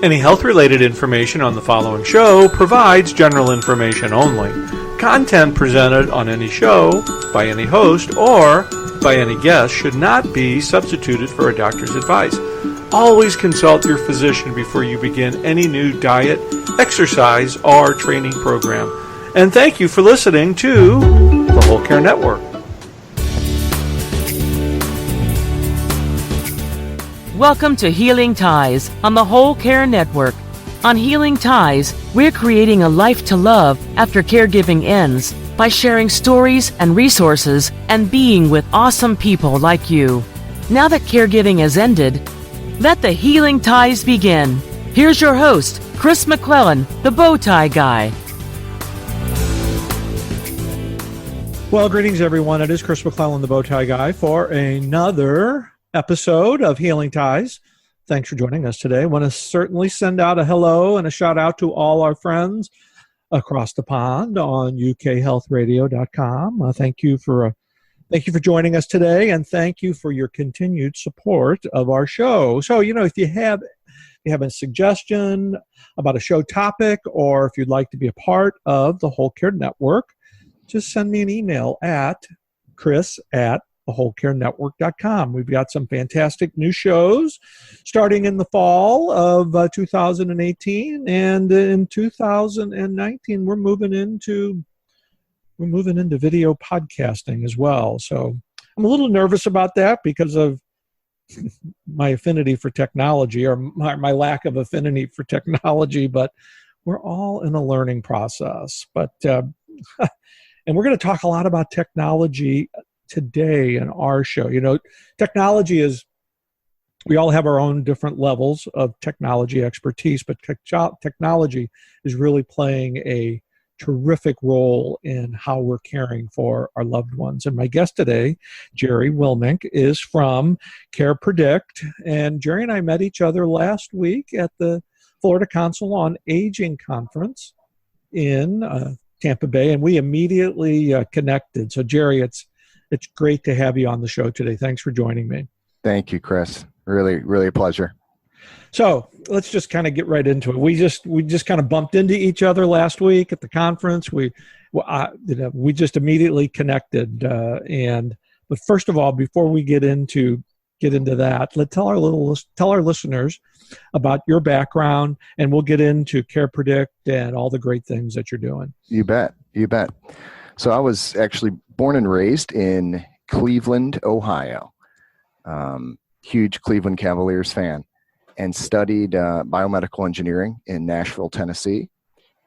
Any health-related information on the following show provides general information only. Content presented on any show, by any host, or by any guest should not be substituted for a doctor's advice. Always consult your physician before you begin any new diet, exercise, or training program. And thank you for listening to the Whole Care Network. Welcome to Healing Ties on the Whole Care Network. On Healing Ties, we're creating a life to love after caregiving ends by sharing stories and resources and being with awesome people like you. Now that caregiving has ended, let the Healing Ties begin. Here's your host, Chris McClellan, the Bow Tie Guy. Well, greetings, everyone. It is Chris McClellan, the Bow Tie Guy, for another episode of Healing Ties. Thanks for joining us today. I want to certainly send out a hello and a shout out to all our friends across the pond on ukhealthradio.com. Thank you for joining us today, and thank you for your continued support of our show. So, if you have a suggestion about a show topic, or if you'd like to be a part of the Whole Care Network, just send me an email at chris@thewholecarenetwork.com. We've got some fantastic new shows starting in the fall of 2018, and in 2019 we're moving into video podcasting as well. So I'm a little nervous about that because of my affinity for technology, or my lack of affinity for technology, but we're all in a learning process. But and we're going to talk a lot about technology today in our show. Technology is, we all have our own different levels of technology expertise, but technology is really playing a terrific role in how we're caring for our loved ones. And my guest today, Jerry Wilmink, is from CarePredict. And Jerry and I met each other last week at the Florida Council on Aging Conference in Tampa Bay, and we immediately connected. So Jerry, it's great to have you on the show today. Thanks for joining me. Thank you, Chris. Really, really a pleasure. So let's just kind of get right into it. We just kind of bumped into each other last week at the conference. We just immediately connected. But first of all, before we get into that, let's tell our listeners about your background, and we'll get into CarePredict and all the great things that you're doing. You bet. So I was actually born and raised in Cleveland, Ohio. Huge Cleveland Cavaliers fan, and studied biomedical engineering in Nashville, Tennessee,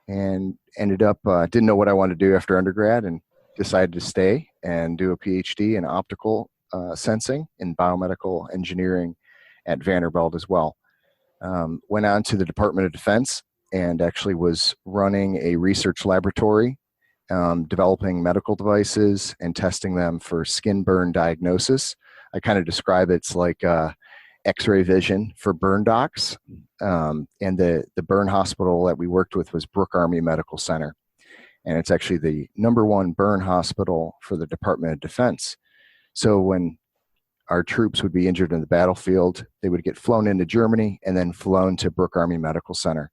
and ended up, didn't know what I wanted to do after undergrad, and decided to stay and do a PhD in optical sensing in biomedical engineering at Vanderbilt as well. Went on to the Department of Defense and actually was running a research laboratory, developing medical devices and testing them for skin burn diagnosis. I kind of describe it's like X-ray vision for burn docs. And the burn hospital that we worked with was Brooke Army Medical Center. And it's actually the #1 burn hospital for the Department of Defense. So when our troops would be injured in the battlefield, they would get flown into Germany and then flown to Brooke Army Medical Center.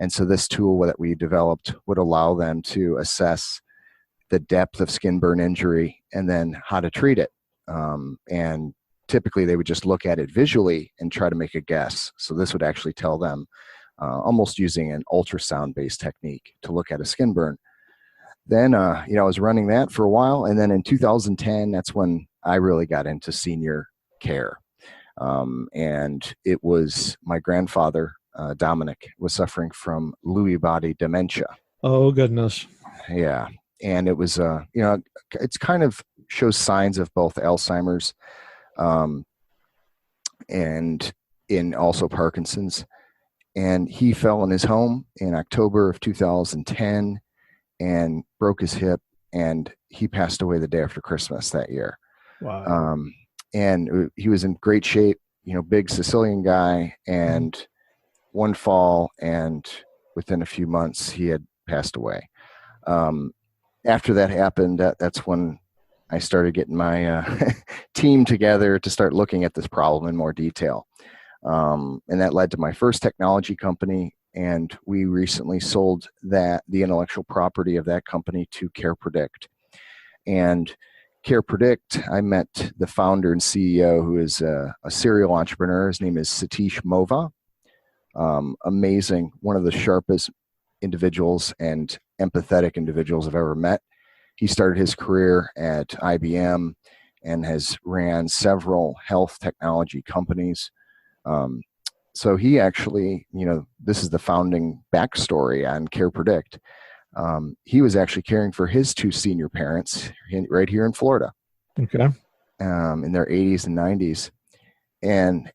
And so this tool that we developed would allow them to assess the depth of skin burn injury and then how to treat it. And typically they would just look at it visually and try to make a guess. So this would actually tell them, almost using an ultrasound-based technique to look at a skin burn. Then, I was running that for a while. And then in 2010, that's when I really got into senior care. And it was my grandfather, Dominic, was suffering from Lewy body dementia. Oh, goodness. Yeah. And it was, it's kind of shows signs of both Alzheimer's and in also Parkinson's. And he fell in his home in October of 2010 and broke his hip, and he passed away the day after Christmas that year. Wow. And he was in great shape, big Sicilian guy, and one fall, and within a few months he had passed away. After that happened, that's when I started getting my team together to start looking at this problem in more detail. And that led to my first technology company. And we recently sold the intellectual property of that company to CarePredict. And CarePredict, I met the founder and CEO, who is a serial entrepreneur. His name is Satish Mova. Amazing, one of the sharpest individuals and empathetic individuals I've ever met. He started his career at IBM and has ran several health technology companies. So he actually, this is the founding backstory on CarePredict. He was actually caring for his two senior parents right here in Florida. Okay. In their 80s and 90s. And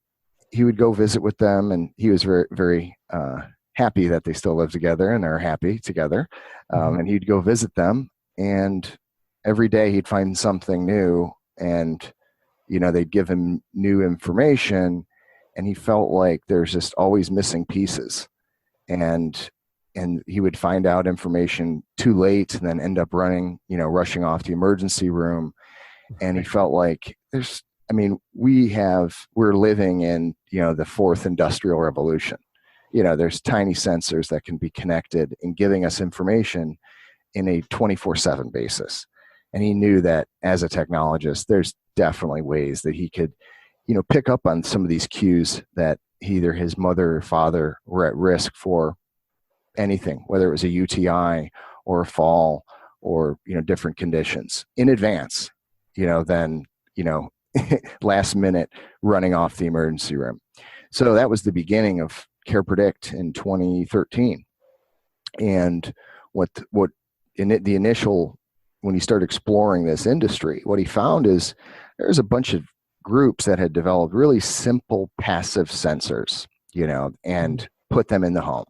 he would go visit with them, and he was very, very happy that they still live together and are happy together. And he'd go visit them, and every day he'd find something new, and they'd give him new information, and he felt like there's just always missing pieces, and he would find out information too late and then end up rushing off to the emergency room. And he felt like we're living in the fourth industrial revolution. There's tiny sensors that can be connected and giving us information in a 24/7 basis. And he knew that as a technologist, there's definitely ways that he could, pick up on some of these cues that either his mother or father were at risk for anything, whether it was a UTI or a fall or, different conditions in advance, than, last minute running off the emergency room. So that was the beginning of CarePredict in 2013. And the initial, when he started exploring this industry, what he found is there's a bunch of groups that had developed really simple passive sensors, and put them in the home.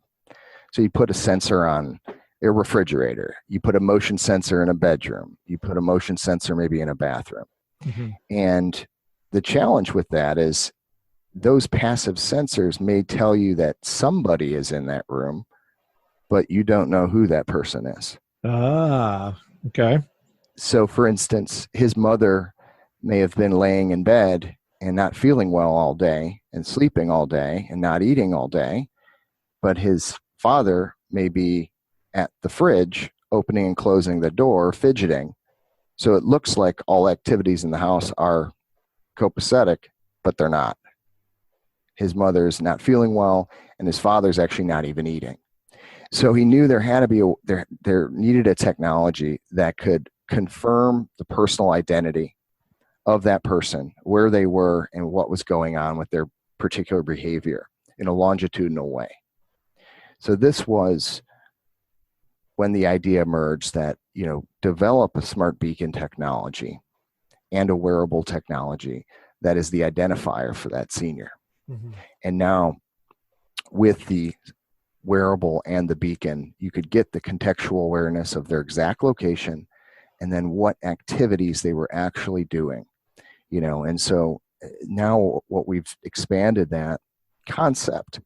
So you put a sensor on a refrigerator, you put a motion sensor in a bedroom, you put a motion sensor maybe in a bathroom. And the challenge with that is those passive sensors may tell you that somebody is in that room, but you don't know who that person is. Ah, okay. So for instance, his mother may have been laying in bed and not feeling well all day and sleeping all day and not eating all day, but his father may be at the fridge opening and closing the door, fidgeting. So it looks like all activities in the house are copacetic, but they're not. His mother's not feeling well, and his father's actually not even eating. So he knew there had to be there needed a technology that could confirm the personal identity of that person, where they were, and what was going on with their particular behavior in a longitudinal way. So this was when the idea emerged that, develop a smart beacon technology and a wearable technology that is the identifier for that senior. And now with the wearable and the beacon, you could get the contextual awareness of their exact location and then what activities they were actually doing, and so now what we've expanded that concept,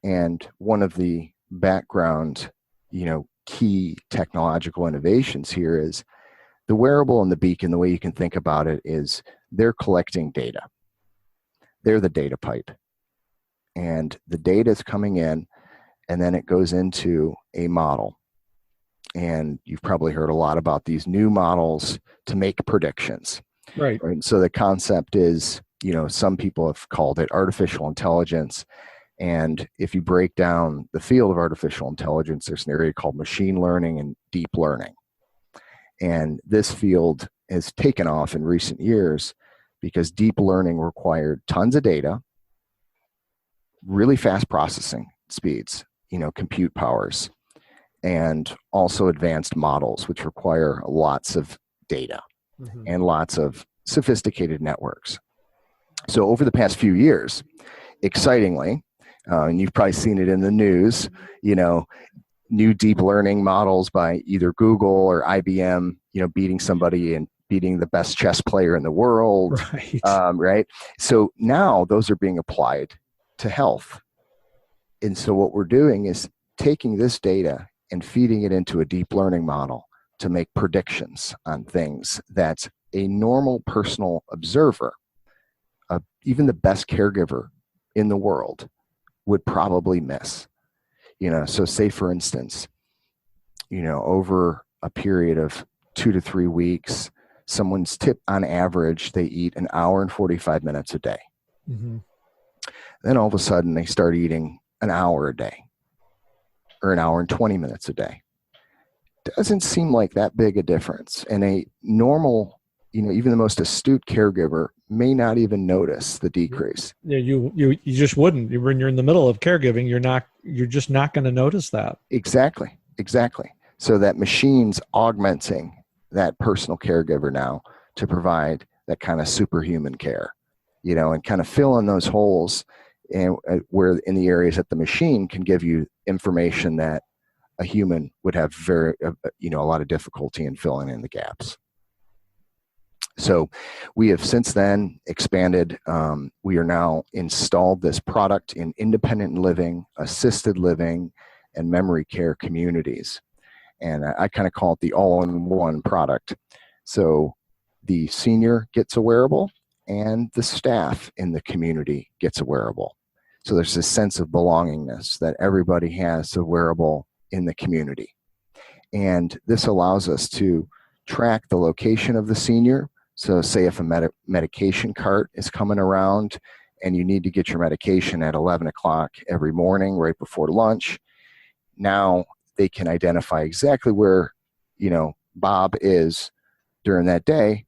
and one of the background, key technological innovations here is the wearable and the beacon. The way you can think about it is they're collecting data. They're the data pipe, and the data is coming in, and then it goes into a model. And you've probably heard a lot about these new models to make predictions. Right. So the concept is, some people have called it artificial intelligence. And if you break down the field of artificial intelligence, there's an area called machine learning and deep learning. And this field has taken off in recent years because deep learning required tons of data, really fast processing speeds, compute powers, and also advanced models, which require lots of data and lots of sophisticated networks. So over the past few years, excitingly, and you've probably seen it in the news, new deep learning models by either Google or IBM, beating somebody and beating the best chess player in the world. Right. Right. So now those are being applied to health. And so what we're doing is taking this data and feeding it into a deep learning model to make predictions on things that a normal personal observer, even the best caregiver, in the world would probably miss. So say for instance, over a period of 2 to 3 weeks, someone's tip on average, they eat an hour and 45 minutes a day. Mm-hmm. Then all of a sudden they start eating an hour a day or an hour and 20 minutes a day. Doesn't seem like that big a difference. And a normal, even the most astute caregiver may not even notice the decrease. Yeah, you just wouldn't. When you're in the middle of caregiving, you're just not going to notice that. Exactly. So that machine's augmenting that personal caregiver now to provide that kind of superhuman care, and kind of fill in those holes, and where in the areas that the machine can give you information that a human would have a lot of difficulty in filling in the gaps. So we have since then expanded. We are now installed this product in independent living, assisted living, and memory care communities. And I kind of call it the all-in-one product. So the senior gets a wearable and the staff in the community gets a wearable. So there's this sense of belongingness that everybody has a wearable in the community. And this allows us to track the location of the senior. So say if a medication cart is coming around and you need to get your medication at 11 o'clock every morning right before lunch, now they can identify exactly where, Bob is during that day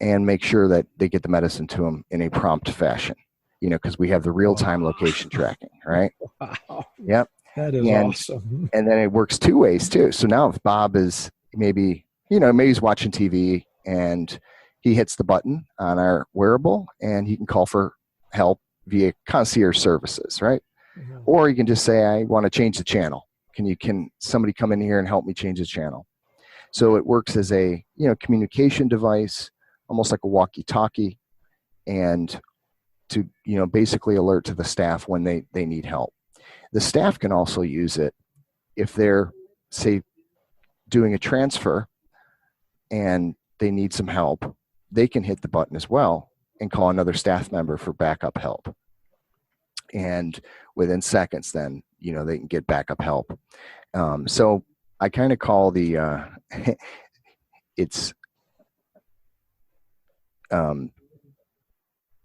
and make sure that they get the medicine to him in a prompt fashion, because we have the real-time location tracking, right? Wow. Yep. That is awesome. And then it works two ways too. So now if Bob is maybe he's watching TV and he hits the button on our wearable and he can call for help via concierge services, right? Mm-hmm. Or you can just say, I want to change the channel. Can somebody come in here and help me change the channel? So it works as a, communication device, almost like a walkie-talkie, and to, basically alert to the staff when they need help. The staff can also use it if they're, say, doing a transfer and they need some help. They can hit the button as well and call another staff member for backup help. And within seconds, then, they can get backup help. So I kind of call the, it's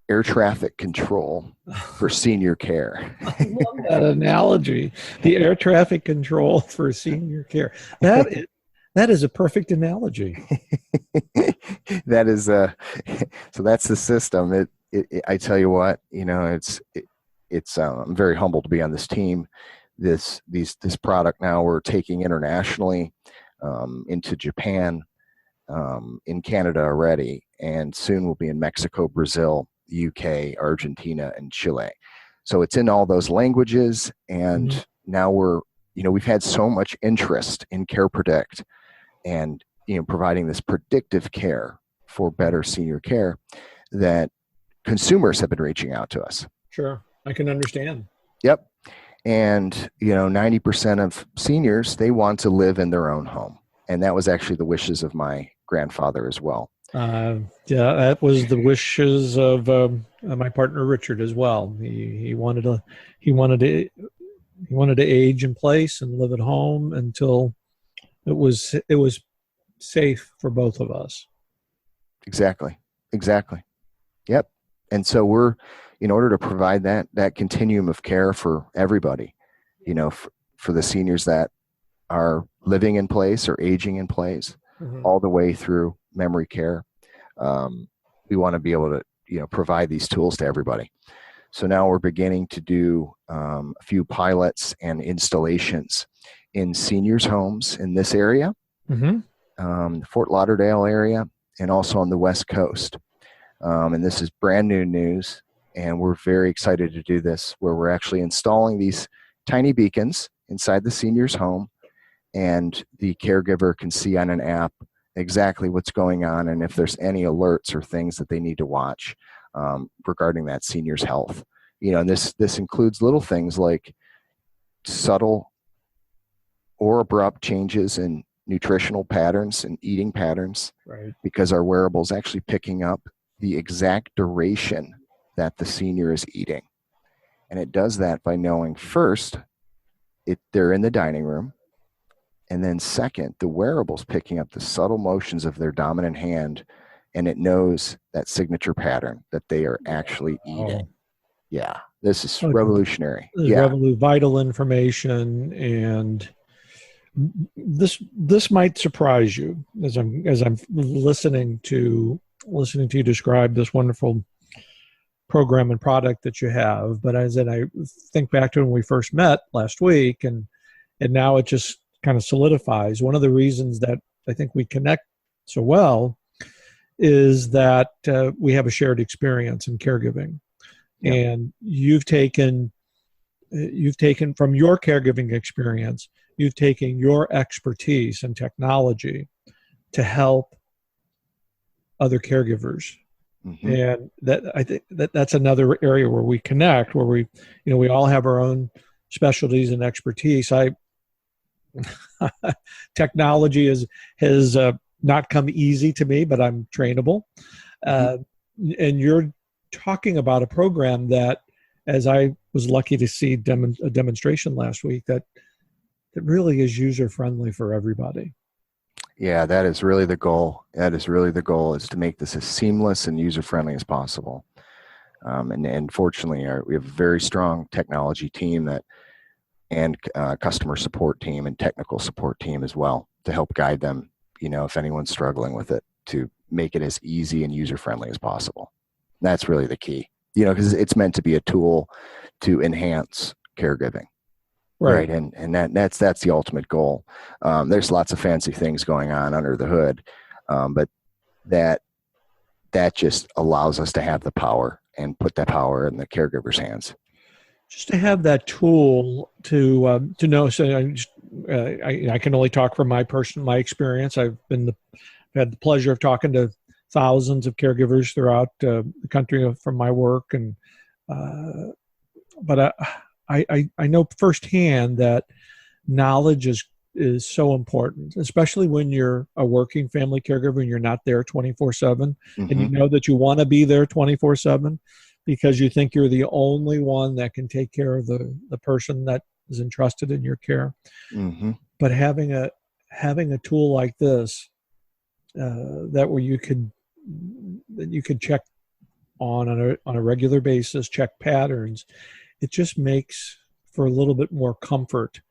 air traffic control for senior care. I love that analogy. The air traffic control for senior care. That is a perfect analogy. That is so that's the system. I tell you what, it's I'm very humbled to be on this team. This product now we're taking internationally, into Japan, in Canada already, and soon we'll be in Mexico, Brazil, UK, Argentina, and Chile. So it's in all those languages, and now we've had so much interest in CarePredict and providing this predictive care for better senior care that consumers have been reaching out to us. Sure, I can understand. Yep. And 90% of seniors, they want to live in their own home, and that was actually the wishes of my grandfather as well. Yeah, that was the wishes of my partner Richard as well. He wanted to age in place and live at home until it was safe for both of us. Exactly. Yep. And so we're, in order to provide that continuum of care for everybody, for the seniors that are living in place or aging in place, all the way through memory care. We want to be able to, provide these tools to everybody. So now we're beginning to do a few pilots and installations in seniors' homes in this area, the Fort Lauderdale area, and also on the West Coast. And this is brand new news, and we're very excited to do this, where we're actually installing these tiny beacons inside the senior's home, and the caregiver can see on an app exactly what's going on and if there's any alerts or things that they need to watch regarding that senior's health. And this includes little things like subtle or abrupt changes in nutritional patterns and eating patterns, right? Because our wearable is actually picking up the exact duration that the senior is eating. And it does that by knowing first, they're in the dining room. And then second, the wearable's picking up the subtle motions of their dominant hand, and it knows that signature pattern that they are actually eating. Yeah, this is revolutionary. Vital information, and this might surprise you as I'm listening to you describe this wonderful program and product that you have. But as I think back to when we first met last week, and now it just kind of solidifies. One of the reasons that I think we connect so well is that we have a shared experience in caregiving. Yeah. And you've taken from your caregiving experience, you've taken your expertise in technology to help other caregivers. Mm-hmm. And that I think that's another area where we connect, where we all have our own specialties and expertise. Technology has not come easy to me, but I'm trainable. And you're talking about a program that, as I was lucky to see a demonstration last week, that really is user-friendly for everybody. Yeah, that is really the goal. Is to make this as seamless and user-friendly as possible. And fortunately, we have a very strong technology team and customer support team and technical support team as well to help guide them, if anyone's struggling with it, to make it as easy and user-friendly as possible. That's really the key, because it's meant to be a tool to enhance caregiving. Right. And that's the ultimate goal. There's lots of fancy things going on under the hood, but that just allows us to have the power and put that power in the caregiver's hands. Just to have that tool to know. So I can only talk from my experience. I've had the pleasure of talking to thousands of caregivers throughout the country from my work, and but I know firsthand that knowledge is so important, especially when you're a working family caregiver and you're not there 24/7, and you know that you want to be there 24/7 because you think you're the only one that can take care of the person that is entrusted in your care. Mm-hmm. But having a tool like this that where you could check on a regular basis, check patterns, it just makes for a little bit more comfort.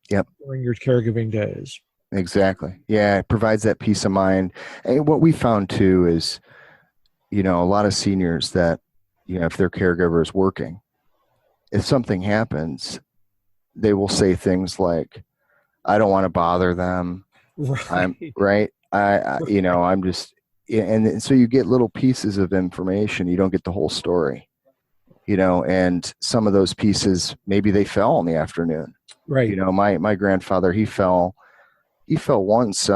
Yep. During your caregiving days. Exactly. Yeah, it provides that peace of mind. And what we found too is, a lot of seniors that, if their caregiver is working, if something happens, they will say things like, "I don't want to bother them." Right. I'm just, and so you get little pieces of information. You don't get the whole story. And some of those pieces, maybe they fell in the afternoon. Right. My grandfather, he fell once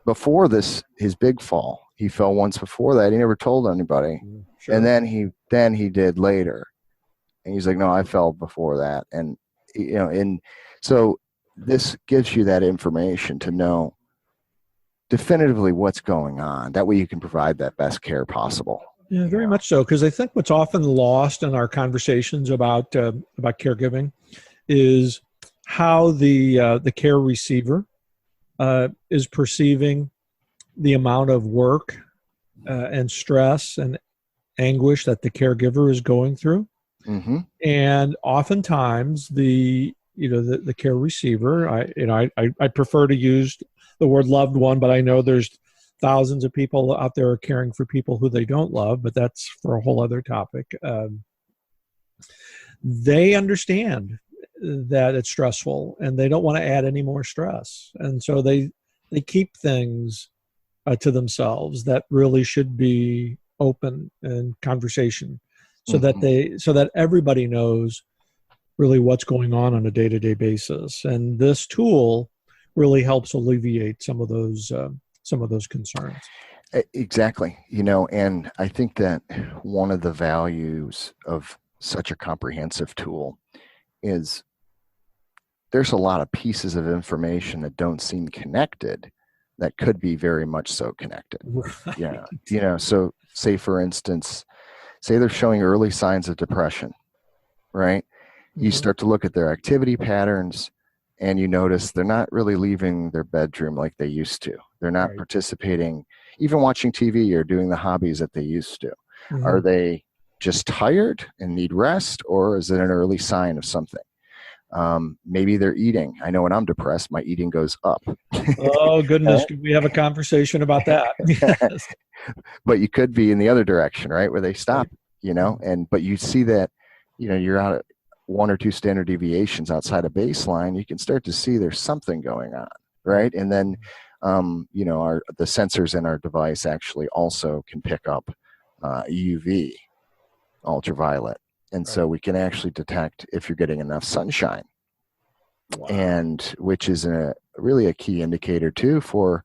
before his big fall. He fell once before that. He never told anybody. Sure. And then he did later. And he's like, "No, I fell before that." And and so this gives you that information to know definitively what's going on. That way you can provide that best care possible. Yeah, very much so. Because I think what's often lost in our conversations about caregiving is how the care receiver is perceiving the amount of work and stress and anguish that the caregiver is going through. Mm-hmm. And oftentimes the care receiver, I prefer to use the word loved one, but I know there's thousands of people out there caring for people who they don't love, but that's for a whole other topic. They understand that it's stressful and they don't want to add any more stress. And so they keep things to themselves that really should be open and conversation so that everybody knows really what's going on a day-to-day basis. And this tool really helps alleviate some of those concerns. Exactly. And I think that one of the values of such a comprehensive tool is there's a lot of pieces of information that don't seem connected that could be very much so connected. Right. Yeah. So say for instance, say they're showing early signs of depression. right? You Mhm. start to look at their activity patterns, and you notice they're not really leaving their bedroom like they used to. They're not Right. participating, even watching TV or doing the hobbies that they used to. Are Mhm. they just tired and need rest, or is it an early sign of something? Maybe they're eating. I know when I'm depressed, my eating goes up. Oh goodness, can we have a conversation about that? Yes. But you could be in the other direction, right, where they stop, Right. and but you see that, you're out at 1 or 2 standard deviations outside of baseline. You can start to see there's something going on, Right. right? And then the sensors in our device actually also can pick up UV, ultraviolet, and Right. so we can actually detect if you're getting enough sunshine, Wow. and which is really a key indicator too for.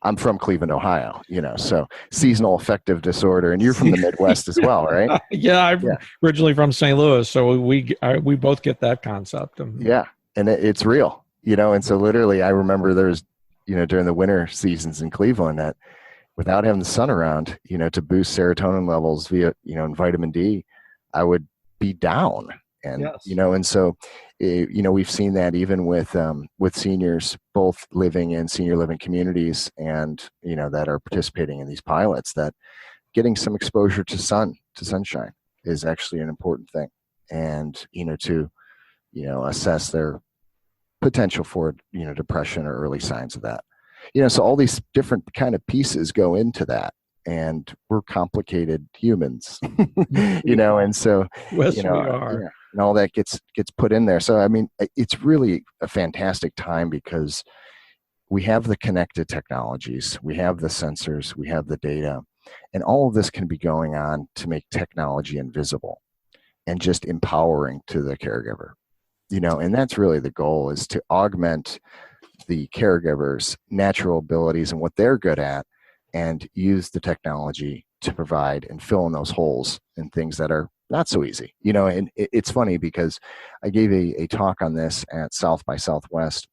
I'm from Cleveland, Ohio, so seasonal affective disorder, and you're from the Midwest as well, right? Yeah, Yeah, I'm originally from St. Louis, so we both get that concept. yeah, and it's real, and so literally, I remember there's, during the winter seasons in Cleveland that without having the sun around, to boost serotonin levels via, and vitamin D, I would be down, and Yes. and so, we've seen that even with seniors, both living in senior living communities and that are participating in these pilots, that getting some exposure to sunshine is actually an important thing, and to assess their potential for depression or early signs of that. So all these different kind of pieces go into that, and we're complicated humans, and so Yes, we are. yeah, and all that gets put in there. So I mean, it's really a fantastic time because we have the connected technologies, we have the sensors, we have the data, and all of this can be going on to make technology invisible and just empowering to the caregiver. And that's really the goal, is to augment the caregivers' natural abilities and what they're good at, and use the technology to provide and fill in those holes and things that are not so easy. And it's funny because I gave a talk on this at South by Southwest,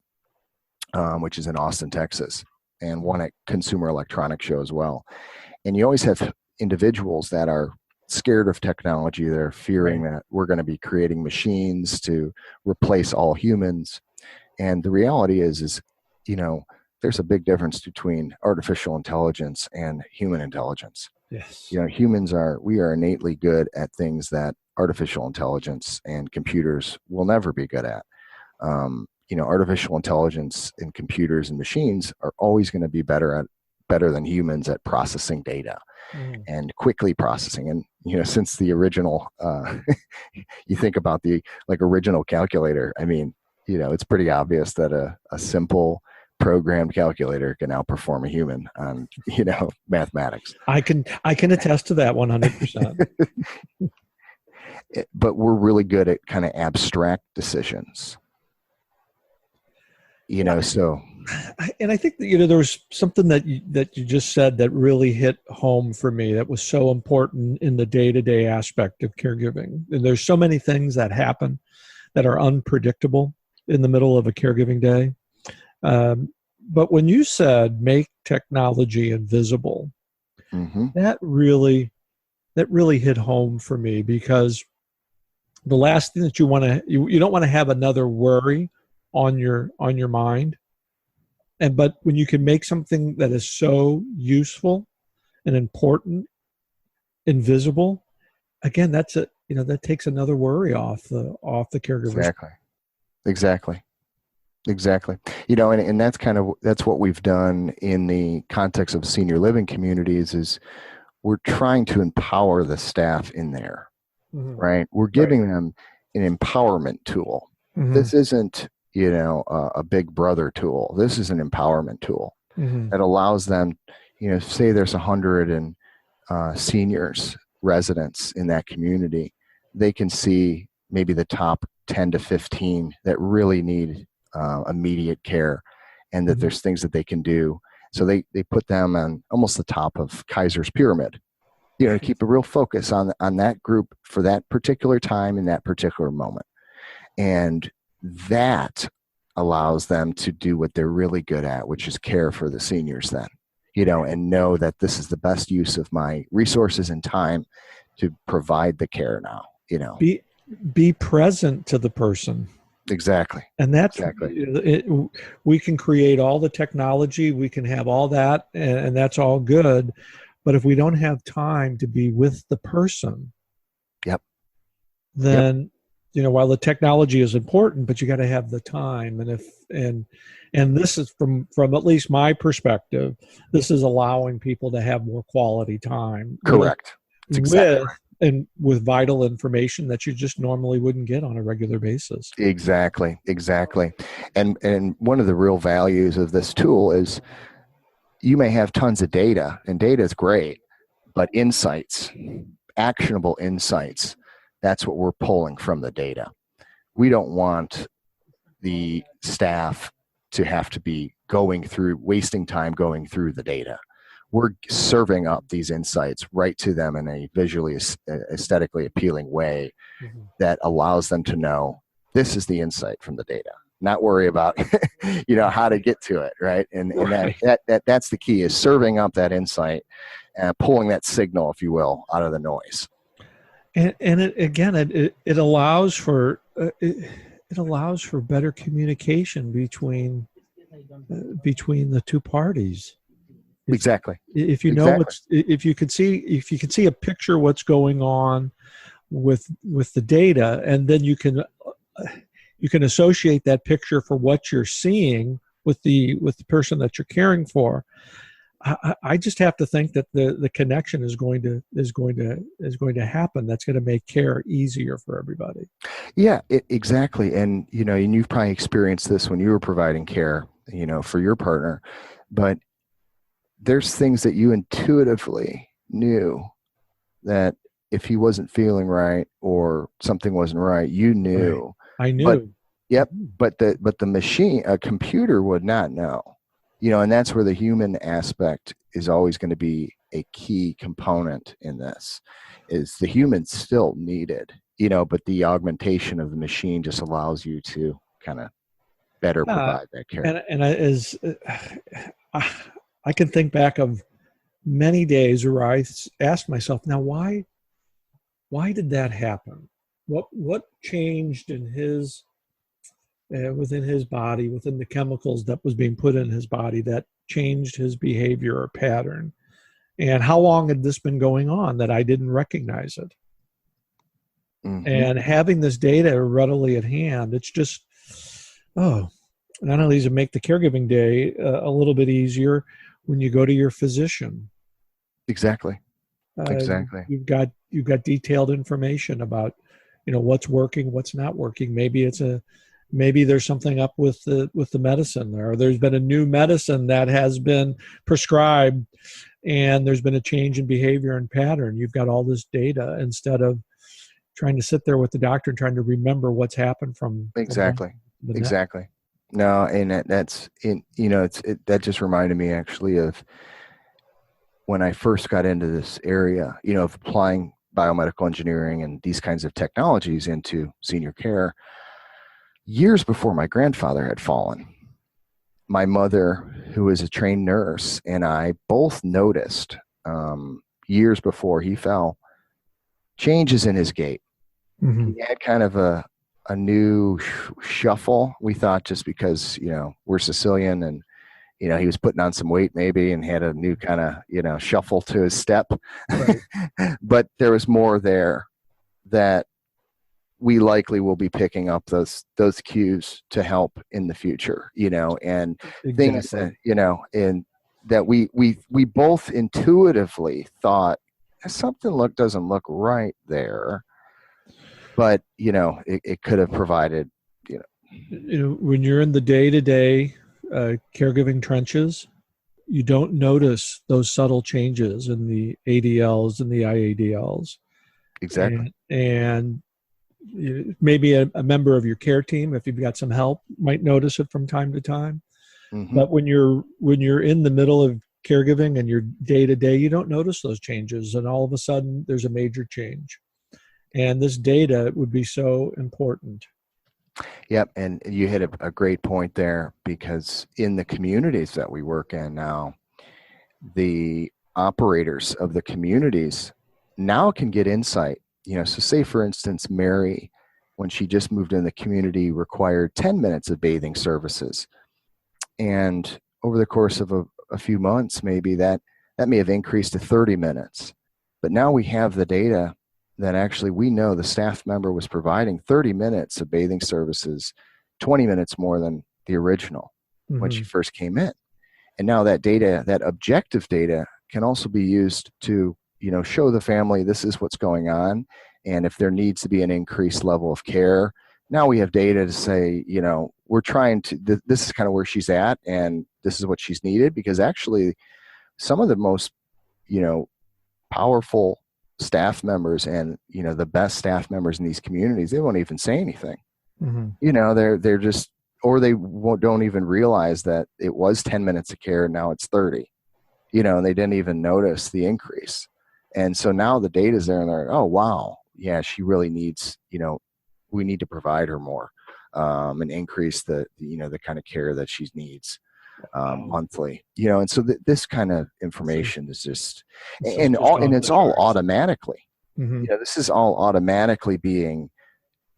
which is in Austin, Texas, and one at Consumer Electronics Show as well. And you always have individuals that are scared of technology. They're fearing Right. that we're going to be creating machines to replace all humans. And the reality is, there's a big difference between artificial intelligence and human intelligence. Yes. We are innately good at things that artificial intelligence and computers will never be good at. Artificial intelligence and computers and machines are always going to be better than humans at processing data Mm. and quickly processing. And since the original, you think about the original calculator. I mean, it's pretty obvious that a simple programmed calculator can outperform a human on mathematics. I can attest to that 100%. But we're really good at kind of abstract decisions. So. And I think that, there was something that you just said that really hit home for me, that was so important in the day-to-day aspect of caregiving. And there's so many things that happen that are unpredictable in the middle of a caregiving day. But when you said make technology invisible, Mm-hmm. that really hit home for me, because the last thing that you don't want to have another worry on your mind. But when you can make something that is so useful and important invisible, again, that takes another worry off the caregivers. Exactly. And that's what we've done in the context of senior living communities, is we're trying to empower the staff in there, Mm-hmm. right? We're giving them an empowerment tool. Mm-hmm. This isn't, a big brother tool. This is an empowerment tool Mm-hmm. that allows them, say there's 100 seniors residents in that community. They can see maybe the top 10 to 15 that really need immediate care, and that Mm-hmm. there's things that they can do. So they put them on almost the top of Kaiser's pyramid, to keep a real focus on that group for that particular time in that particular moment. And that allows them to do what they're really good at, which is care for the seniors then, and know that this is the best use of my resources and time to provide the care now, be present to the person. Exactly. And that's Exactly. we can create all the technology, we can have all that, and that's all good. But if we don't have time to be with the person, Yep. then while the technology is important, but you got to have the time. And this is from at least my perspective, this is allowing people to have more quality time. Correct. That's exactly right. With vital information that you just normally wouldn't get on a regular basis. Exactly. And one of the real values of this tool is you may have tons of data, and data is great, but insights, actionable insights, that's what we're pulling from the data. We don't want the staff to have to be wasting time going through the data. We're serving up these insights right to them in a visually, aesthetically appealing way that allows them to know this is the insight from the data. Not worry about, how to get to it, right? And that's the key, is serving up that insight and pulling that signal, if you will, out of the noise. And it allows for better communication between the two parties. Exactly. If you know if you can see a picture what's going on with the data, and then you can associate that picture for what you're seeing with the person that you're caring for. I just have to think that the connection is going to happen. That's going to make care easier for everybody. Yeah, exactly. And and you've probably experienced this when you were providing care, for your partner, but there's things that you intuitively knew that if he wasn't feeling right or something wasn't right, you knew. Right. I knew. But, yep. But the machine, a computer, would not know. And that's where the human aspect is always going to be a key component in this. Is the human still needed? But the augmentation of the machine just allows you to kind of better provide that care. I can think back of many days where I asked myself, now why did that happen? What changed in his within his body, within the chemicals that was being put in his body that changed his behavior or pattern? And how long had this been going on that I didn't recognize it? Mm-hmm. And having this data readily at hand, it's just, not only does it make the caregiving day a little bit easier when you go to your physician. Exactly. Exactly. You've got detailed information about, what's working, what's not working. Maybe there's something up with the medicine, or there's been a new medicine that has been prescribed and there's been a change in behavior and pattern. You've got all this data instead of trying to sit there with the doctor and trying to remember what's happened from exactly. No, and that just reminded me actually of when I first got into this area, of applying biomedical engineering and these kinds of technologies into senior care. Years before my grandfather had fallen, my mother, who is a trained nurse, and I both noticed years before he fell, changes in his gait. Mm-hmm. He had kind of a new shuffle. We thought just because, we're Sicilian and, he was putting on some weight maybe and had a new kind of, shuffle to his step. Right. But there was more there that we likely will be picking up those cues to help in the future, and exactly. Things that, and that we both intuitively thought something doesn't look right there. But, it could have provided, when you're in the day-to-day caregiving trenches, you don't notice those subtle changes in the ADLs and the IADLs. Exactly. And maybe a member of your care team, if you've got some help, might notice it from time to time. Mm-hmm. But when you're in the middle of caregiving and your day-to-day, you don't notice those changes. And all of a sudden, there's a major change. And this data would be so important. Yep, and you hit a great point there, because in the communities that we work in now, the operators of the communities now can get insight. So say, for instance, Mary when she just moved in the community, required 10 minutes of bathing services. And over the course of a few months, maybe that may have increased to 30 minutes. But now we have the data that actually we know the staff member was providing 30 minutes of bathing services, 20 minutes more than the original when she first came in. And now that data, that objective data, can also be used to, show the family this is what's going on. And if there needs to be an increased level of care, now we have data to say, we're trying to, this is kind of where she's at and this is what she's needed. Because actually some of the most, powerful staff members and, the best staff members in these communities, they won't even say anything. They're just, or they don't even realize that it was 10 minutes of care and now it's 30, and they didn't even notice the increase. And so now the data's there and they're like, oh, wow. Yeah, she really needs, we need to provide her more and increase the kind of care that she needs monthly, and so this kind of information is just, and it's all automatically, this is all automatically being,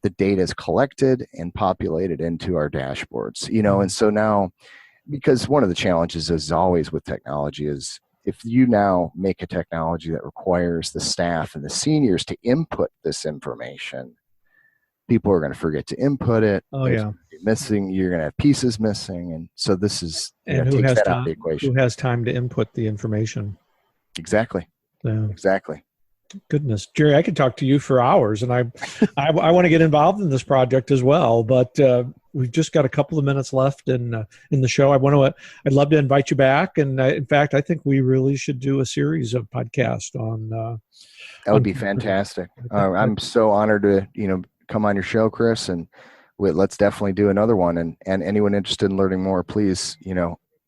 the data is collected and populated into our dashboards, and so now, because one of the challenges is always with technology is, if you now make a technology that requires the staff and the seniors to input this information, people are going to forget to input it. Oh, yeah. Missing, you're going to have pieces missing. And so this is, and who has time, out of the equation. Who has time to input the information? Exactly. Yeah. Exactly. Goodness, Jerry, I could talk to you for hours, and I want to get involved in this project as well. But we've just got a couple of minutes left in the show. I'd love to invite you back, and in fact, I think we really should do a series of podcasts on. That would be fantastic. I'm so honored to come on your show, Chris, and let's definitely do another one. And anyone interested in learning more, please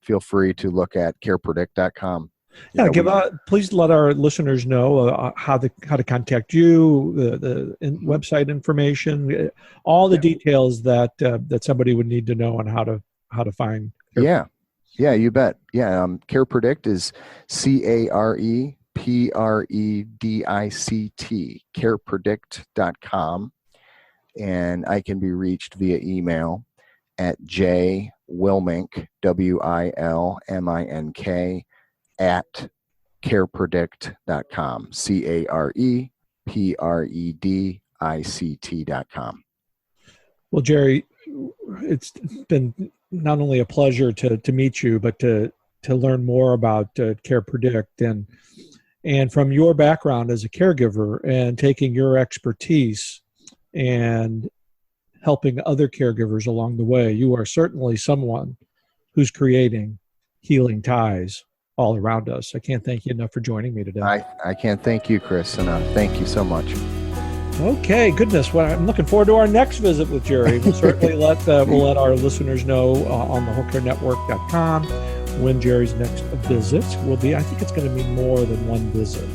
feel free to look at carepredict.com. Yeah, please let our listeners know how to contact you, the website information, all the details that somebody would need to know on how to find. Yeah, you bet. Yeah, CarePredict is CarePredict, carepredict.com, and I can be reached via email at jwilmink, WILMINK, at carepredict.com, CarePredict.com. Well, Jerry, it's been not only a pleasure to meet you, but to learn more about CarePredict and from your background as a caregiver and taking your expertise and helping other caregivers along the way. You are certainly someone who's creating healing ties all around us. I can't thank you enough for joining me today. I can't thank you, Chris, enough. Thank you so much. Okay, goodness. Well, I'm looking forward to our next visit with Jerry. We'll certainly let our listeners know on thewholecarenetwork.com when Jerry's next visit will be. I think it's going to be more than one visit.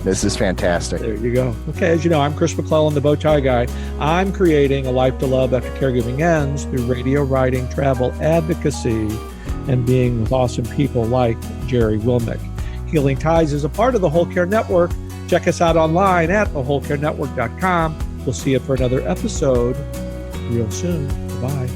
This is fantastic. There you go. Okay, as you know, I'm Chris McClellan, the Bow Tie Guy. I'm creating a life to love after caregiving ends through radio, writing, travel, advocacy, and being with awesome people like Jerry Wilmink. Healing Ties is a part of the Whole Care Network. Check us out online at thewholecarenetwork.com. We'll see you for another episode real soon. Bye.